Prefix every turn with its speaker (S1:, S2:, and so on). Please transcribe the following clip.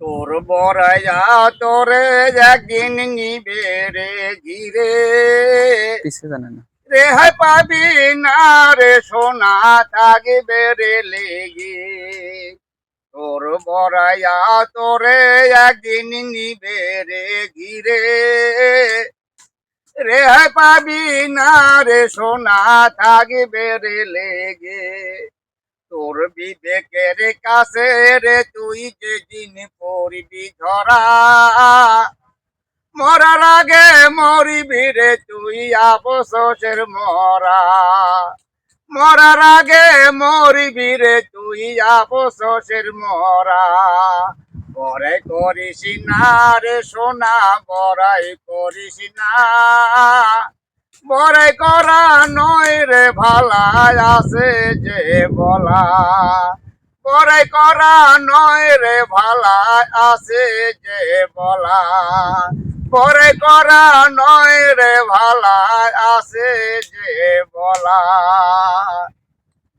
S1: তোর বড়াইয়া তোরে একদিন নিবে রে ঘিরে
S2: পিছে জানে না।
S1: রেহাই পাবি না রে সোনা থাকবে রে লেগে তোর বড়াইয়া তোরে একদিন নিবে রে ঘিরে রেহাই পাবি না রে সোনা থাকবে রে লেগে তোর বিবেকের কাছে রে তুই যেদিন পড়বি ধরা মরার আগে মরিবি রে তুই আফসোসের মরা মরার আগে মরিবি রে তুই আফসোসের মরা বড়াই করিস না রে সোনা বড়াই করিস না বড়াই করা নয় রে ভালাই আছে যে বলা বড়াই করা নয় রে ভালাই আছে যে বলা বড়াই করা নয় রে ভালাই আছে যে বলা।